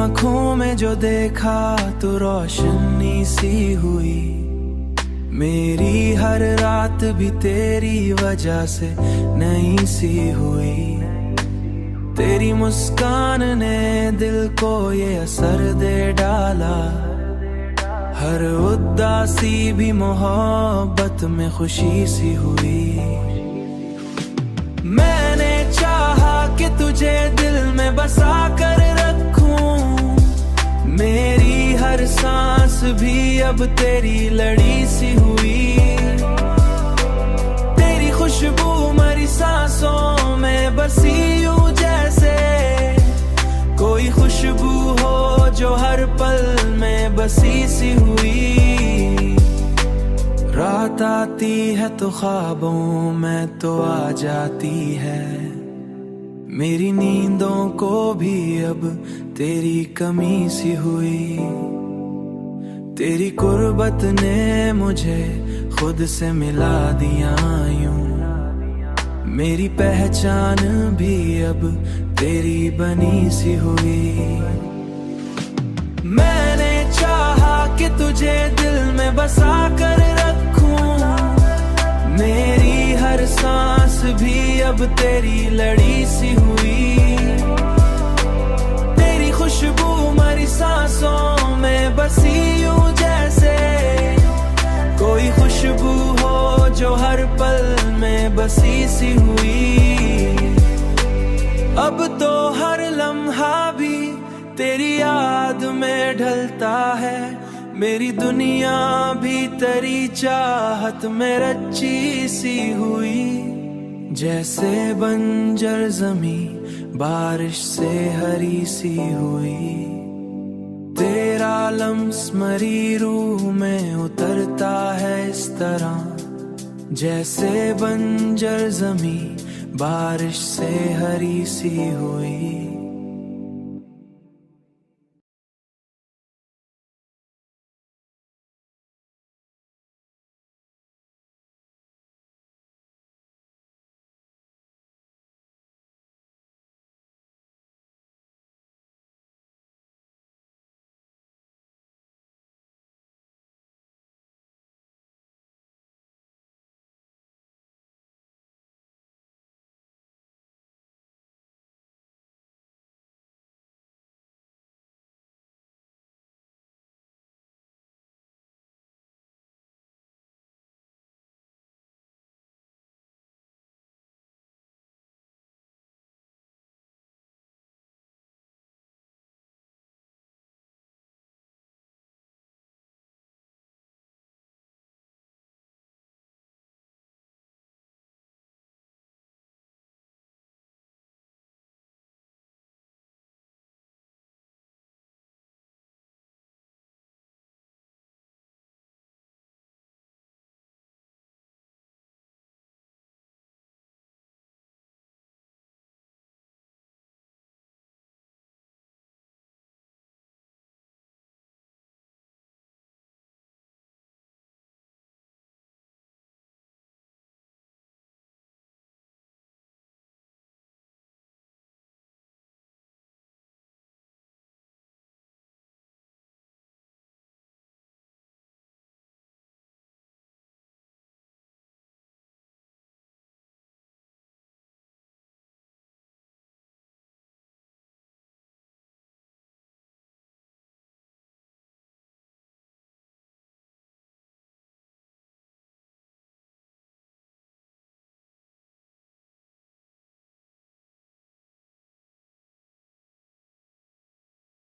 आंखों में जो देखा तो रोशनी सी हुई। मेरी हर रात भी तेरी वजह से नई सी हुई। तेरी मुस्कान ने दिल को ये असर दे डाला। हर उदासी भी मोहब्बत में खुशी सी हुई। मैंने चाहा कि तुझे दिल में बसा कर रखूं। मेरी हर सांस भी अब तेरी लड़ी सी हुई। तेरी खुशबू मरी सांसों में बसी यूं जैसे कोई खुशबू हो जो हर पल में बसी सी हुई। रात आती है तो ख्वाबों में तो आ जाती है। मेरी नींदों को भी अब तेरी कमी सी हुई। तेरी कुर्बत ने मुझे खुद से मिला दिया यूं। मेरी पहचान भी अब तेरी बनी सी हुई। मैंने चाहा कि तुझे दिल में बसा कर रखूं। मेरी हर सांस भी अब तेरी लड़ी सी हुई। तेरी खुशबू मरी सांसों में बसी यूं जैसे कोई खुशबू हो जो हर पल में बसी सी हुई। अब तो हर लम्हा भी तेरी याद में ढलता है। मेरी दुनिया भी तेरी चाहत में रची सी हुई। जैसे बंजर जमी बारिश से हरी सी हुई। तेरा लम्स मरी रूह में उतरता है इस तरह जैसे बंजर जमी बारिश से हरी सी हुई।